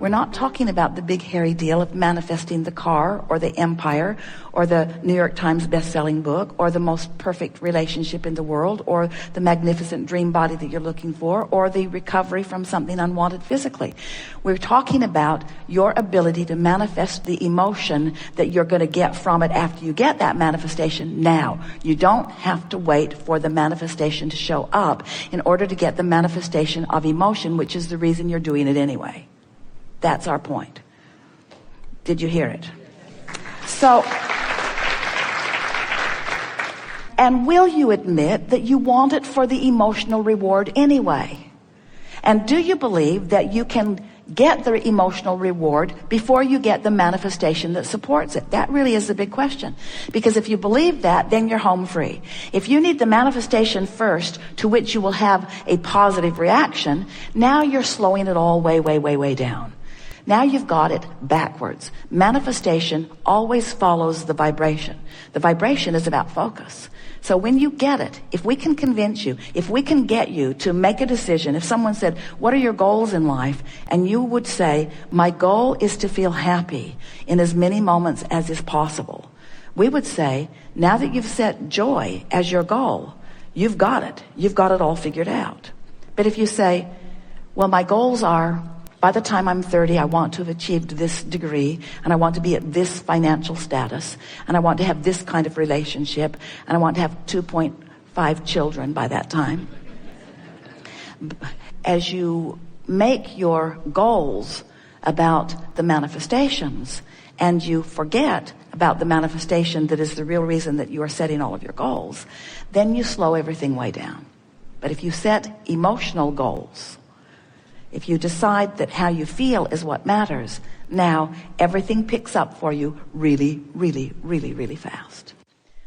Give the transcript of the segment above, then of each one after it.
We're not talking about the big hairy deal of manifesting the car or the empire or the New York Times best-selling book or the most perfect relationship in the world or the magnificent dream body that you're looking for or the recovery from something unwanted physically. We're talking about your ability to manifest the emotion that you're going to get from it after you get that manifestation now. You don't have to wait for the manifestation to show up in order to get the manifestation of emotion, which is the reason you're doing it anyway. That's our point. Did you hear it? So, and will you admit that you want it for the emotional reward anyway? And do you believe that you can get the emotional reward before you get the manifestation that supports it? That really is the big question. Because if you believe that, then you're home free. If you need the manifestation first, to which you will have a positive reaction, now you're slowing it all way down. Now you've got it backwards. Manifestation always follows the vibration. The vibration is about focus. So when you get it, if we can convince you, if we can get you to make a decision, if someone said, what are your goals in life? And you would say, my goal is to feel happy in as many moments as is possible. We would say, now that you've set joy as your goal, you've got it. You've got it all figured out. But if you say, well, my goals are, by the time I'm 30, I want to have achieved this degree, and I want to be at this financial status, and I want to have this kind of relationship, and I want to have 2.5 children by that time. As you make your goals about the manifestations, and you forget about the manifestation that is the real reason that you are setting all of your goals, then you slow everything way down. But if you set emotional goals, if you decide that how you feel is what matters, now everything picks up for you really fast.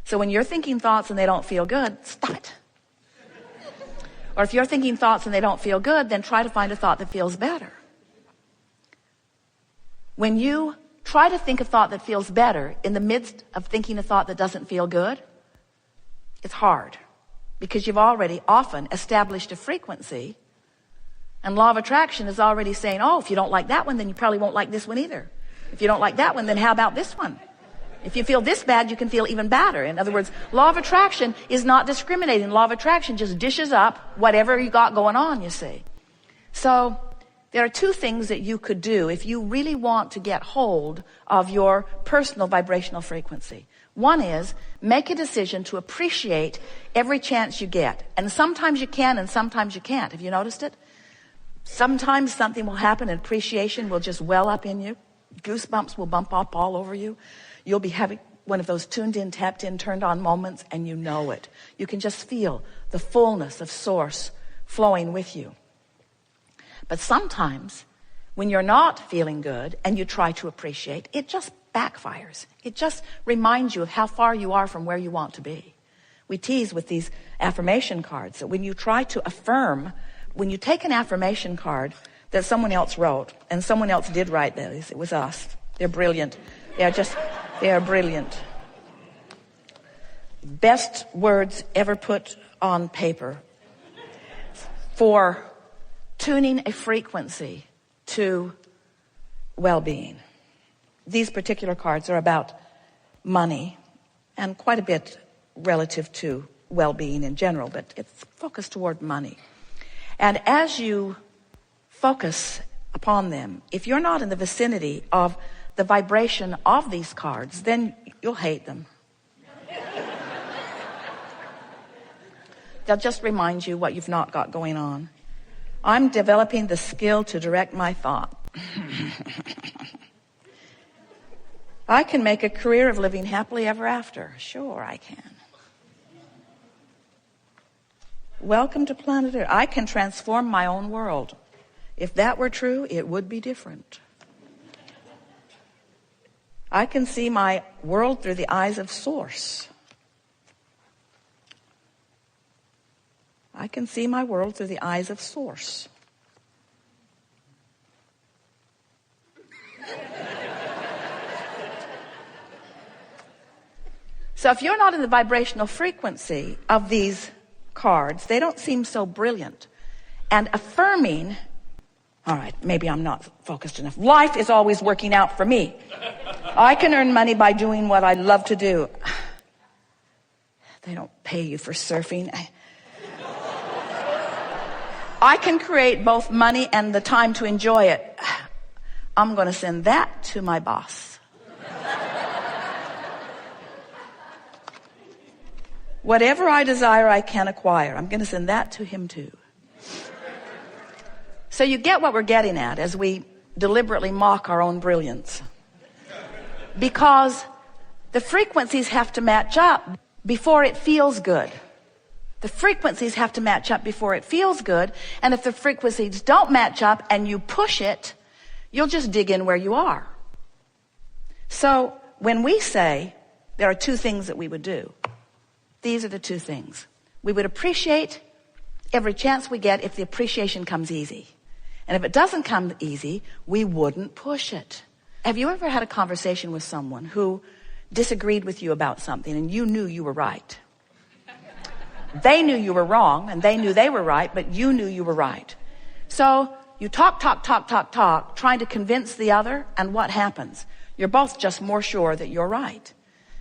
So when you're thinking thoughts and they don't feel good, stop it. Or if you're thinking thoughts and they don't feel good, then try to find a thought that feels better. When you try to think a thought that feels better in the midst of thinking a thought that doesn't feel good, it's hard because you've already often established a frequency. And law of attraction is already saying, oh, if you don't like that one, then you probably won't like this one either. If you don't like that one, then how about this one? If you feel this bad, you can feel even badder. In other words, law of attraction is not discriminating. Law of attraction just dishes up whatever you got going on, you see. So there are two things that you could do if you really want to get hold of your personal vibrational frequency. One is make a decision to appreciate every chance you get. And sometimes you can and sometimes you can't. Have you noticed it? Sometimes something will happen and appreciation will just well up in you. Goosebumps will bump up all over you. You'll be having one of those tuned in, tapped in, turned on moments, and you know it. You can just feel the fullness of source flowing with you. But sometimes when you're not feeling good and you try to appreciate, it just backfires. It just reminds you of how far you are from where you want to be. We tease with these affirmation cards that when you try to affirm, when you take an affirmation card that someone else wrote, and someone else did write these, it was us. They're brilliant. They are brilliant. Best words ever put on paper for tuning a frequency to well-being. These particular cards are about money and quite a bit relative to well-being in general, but it's focused toward money. And as you focus upon them, if you're not in the vicinity of the vibration of these cards, then you'll hate them. They'll just remind you what you've not got going on. I'm developing the skill to direct my thought. I can make a career of living happily ever after. Sure, I can. Welcome to planet Earth. I can transform my own world. If that were true, it would be different. I can see my world through the eyes of Source. I can see my world through the eyes of Source. So if you're not in the vibrational frequency of these cards, they don't seem so brilliant. And affirming All right, maybe I'm not focused enough. Life is always working out for me. I can earn money by doing what I love to do. They don't pay you for surfing. I can create both money and the time to enjoy it. I'm going to send that to my boss. Whatever I desire, I can acquire. I'm going to send that to him too. So you get what we're getting at as we deliberately mock our own brilliance. Because the frequencies have to match up before it feels good. The frequencies have to match up before it feels good. And if the frequencies don't match up and you push it, you'll just dig in where you are. So when we say there are two things that we would do, these are the two things. We would appreciate every chance we get if the appreciation comes easy. And if it doesn't come easy, we wouldn't push it. Have you ever had a conversation with someone who disagreed with you about something and you knew you were right? They knew you were wrong and they knew they were right, but you knew you were right. So you talk, trying to convince the other, and what happens? You're both just more sure that you're right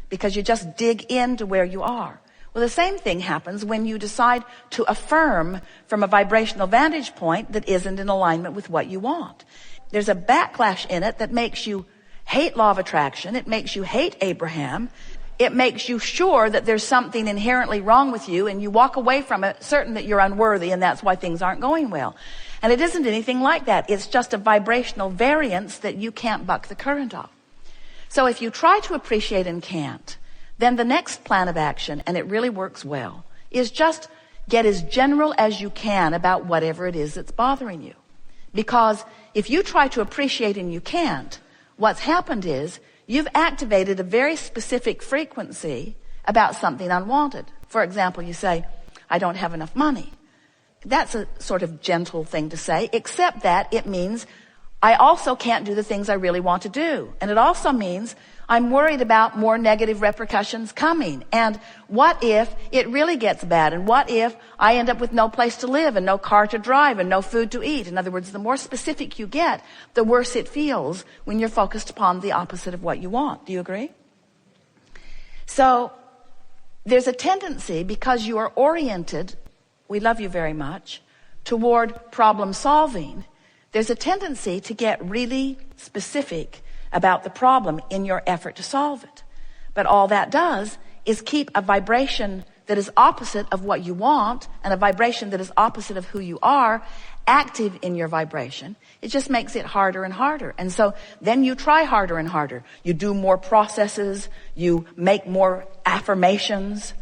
because you just dig into where you are. Well, the same thing happens when you decide to affirm from a vibrational vantage point that isn't in alignment with what you want. There's a backlash in it that makes you hate law of attraction. It makes you hate Abraham. It makes you sure that there's something inherently wrong with you, and you walk away from it certain that you're unworthy, and that's why things aren't going well. And it isn't anything like that. It's just a vibrational variance that you can't buck the current of. So if you try to appreciate and can't, then the next plan of action, and it really works well, is just get as general as you can about whatever it is that's bothering you. Because if you try to appreciate and you can't, what's happened is you've activated a very specific frequency about something unwanted. For example, you say, I don't have enough money. That's a sort of gentle thing to say, except that it means I also can't do the things I really want to do. And it also means I'm worried about more negative repercussions coming. And what if it really gets bad? And what if I end up with no place to live and no car to drive and no food to eat? In other words, the more specific you get, the worse it feels when you're focused upon the opposite of what you want. Do you agree? So there's a tendency, because you are oriented, we love you very much, toward problem solving. There's a tendency to get really specific about the problem in your effort to solve it. But all that does is keep a vibration that is opposite of what you want and a vibration that is opposite of who you are active in your vibration. It just makes it harder and harder. And so then you try harder and harder. You do more processes, you make more affirmations,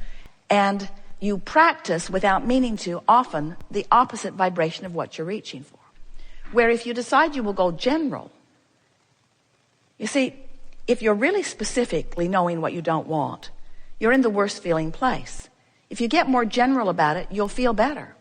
and you practice without meaning to often the opposite vibration of what you're reaching for. Where if you decide you will go general, you see, if you're really specifically knowing what you don't want, you're in the worst feeling place. If you get more general about it, you'll feel better.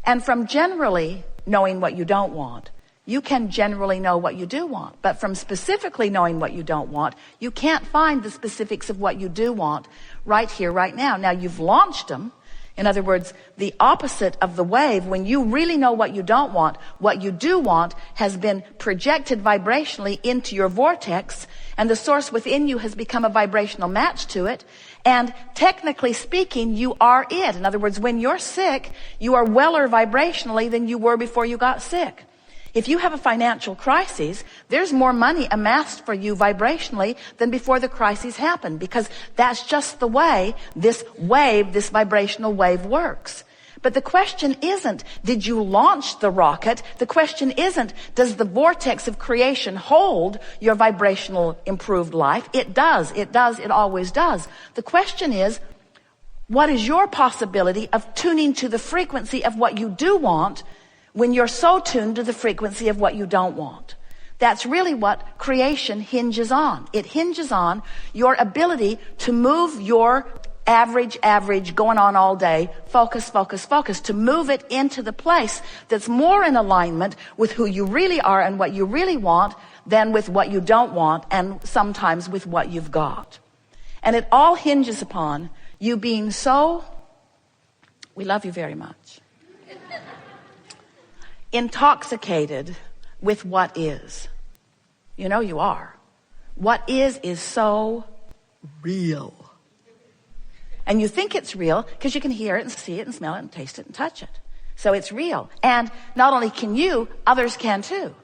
And from generally knowing what you don't want, you can generally know what you do want. But from specifically knowing what you don't want, you can't find the specifics of what you do want right here, right now. Now, you've launched them. In other words, the opposite of the wave, when you really know what you don't want, what you do want has been projected vibrationally into your vortex, and the source within you has become a vibrational match to it. And technically speaking, you are it. In other words, when you're sick, you are weller vibrationally than you were before you got sick. If you have a financial crisis, there's more money amassed for you vibrationally than before the crisis happened, because that's just the way this wave, this vibrational wave works. But the question isn't, did you launch the rocket? The question isn't, does the vortex of creation hold your vibrational improved life? It does, it always does. The question is, what is your possibility of tuning to the frequency of what you do want when you're so tuned to the frequency of what you don't want? That's really what creation hinges on. It hinges on your ability to move your average going on all day, focus, to move it into the place that's more in alignment with who you really are and what you really want than with what you don't want, and sometimes with what you've got. And it all hinges upon you being so, we love you very much. intoxicated with what is. You know you are. What is so real. And you think it's real because you can hear it and see it and smell it and taste it and touch it. So it's real. And not only can you, others can too.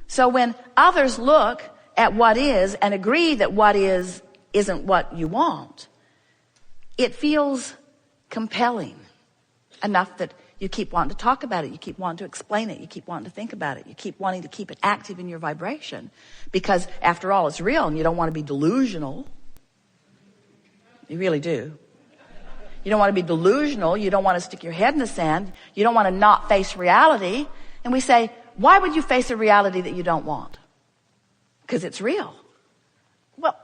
So when others look at what is and agree that what is isn't what you want, it feels compelling enough that you keep wanting to talk about it. You keep wanting to explain it. You keep wanting to think about it. You keep wanting to keep it active in your vibration because after all, it's real and you don't want to be delusional. You really do. You don't want to be delusional. You don't want to stick your head in the sand. You don't want to not face reality. And we say, why would you face a reality that you don't want? Because it's real. Well,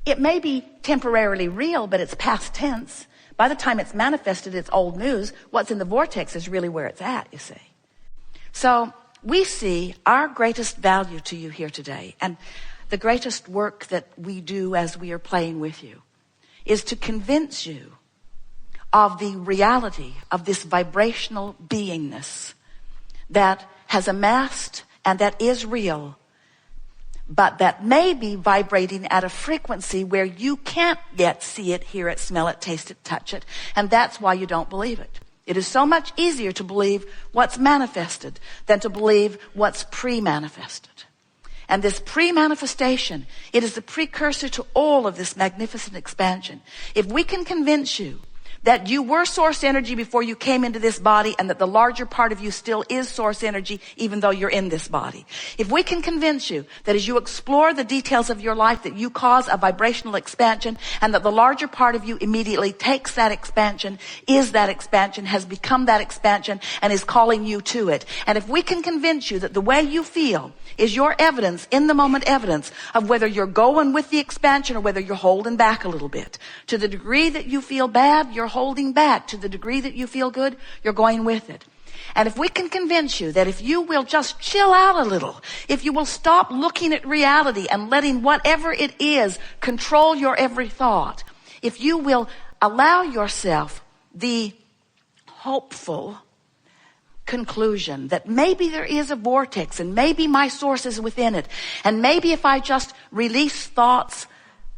it may be temporarily real, but it's past tense. By the time it's manifested, it's old news. What's in the vortex is really where it's at, you see. So we see our greatest value to you here today, and the greatest work that we do as we are playing with you is to convince you of the reality of this vibrational beingness that has amassed and that is real, but that may be vibrating at a frequency where you can't yet see it, hear it, smell it, taste it, touch it. And that's why you don't believe it. It is so much easier to believe what's manifested than to believe what's pre-manifested. And this pre-manifestation, it is the precursor to all of this magnificent expansion. If we can convince you that you were source energy before you came into this body and that the larger part of you still is source energy even though you're in this body. If we can convince you that as you explore the details of your life that you cause a vibrational expansion and that the larger part of you immediately takes that expansion, is that expansion, has become that expansion and is calling you to it. And if we can convince you that the way you feel is your evidence, in the moment evidence of whether you're going with the expansion or whether you're holding back a little bit. To the degree that you feel bad, you're holding back. To the degree that you feel good, you're going with it. And if we can convince you that if you will just chill out a little, if you will stop looking at reality and letting whatever it is control your every thought, if you will allow yourself the hopeful conclusion that maybe there is a vortex and maybe my source is within it, and maybe if I just release thoughts,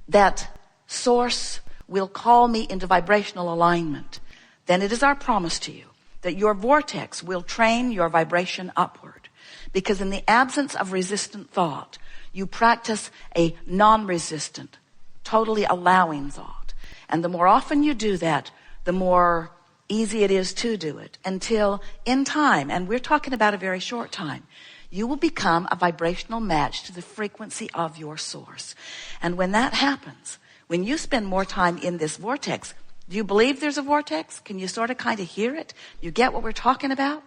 that source will call me into vibrational alignment, then it is our promise to you that your vortex will train your vibration upward. Because in the absence of resistant thought, you practice a non-resistant, totally allowing thought. And the more often you do that, the more easy it is to do it, until in time, and we're talking about a very short time, you will become a vibrational match to the frequency of your source. And when that happens, when you spend more time in this vortex, do you believe there's a vortex? Can you sort of kind of hear it? You get what we're talking about?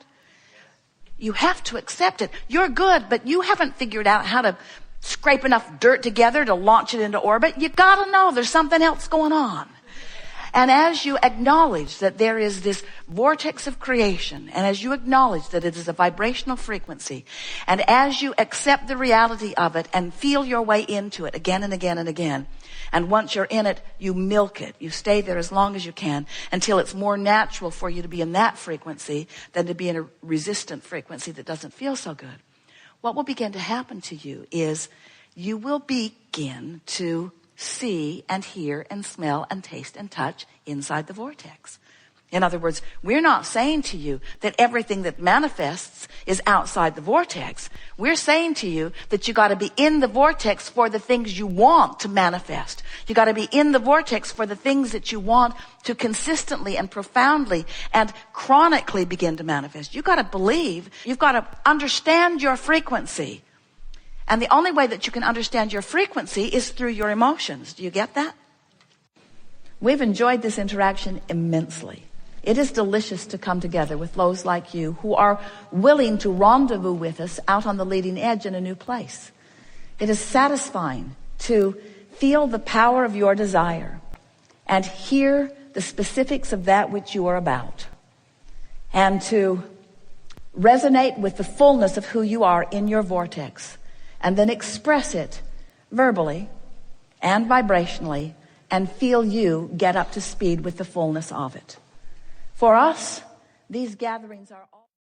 You have to accept it. You're good, but you haven't figured out how to scrape enough dirt together to launch it into orbit. You gotta know there's something else going on. And as you acknowledge that there is this vortex of creation, and as you acknowledge that it is a vibrational frequency, and as you accept the reality of it and feel your way into it again and again and again, and once you're in it, you milk it. You stay there as long as you can until it's more natural for you to be in that frequency than to be in a resistant frequency that doesn't feel so good. What will begin to happen to you is you will begin to see and hear and smell and taste and touch inside the vortex. In other words, we're not saying to you that everything that manifests is outside the vortex. We're saying to you that you got to be in the vortex for the things you want to manifest. You got to be in the vortex for the things that you want to consistently and profoundly and chronically begin to manifest. You got to believe, you've got to understand your frequency. And the only way that you can understand your frequency is through your emotions. Do you get that? We've enjoyed this interaction immensely. It is delicious to come together with those like you who are willing to rendezvous with us out on the leading edge in a new place. It is satisfying to feel the power of your desire and hear the specifics of that which you are about, and to resonate with the fullness of who you are in your vortex, and then express it verbally and vibrationally and feel you get up to speed with the fullness of it. For us, these gatherings are all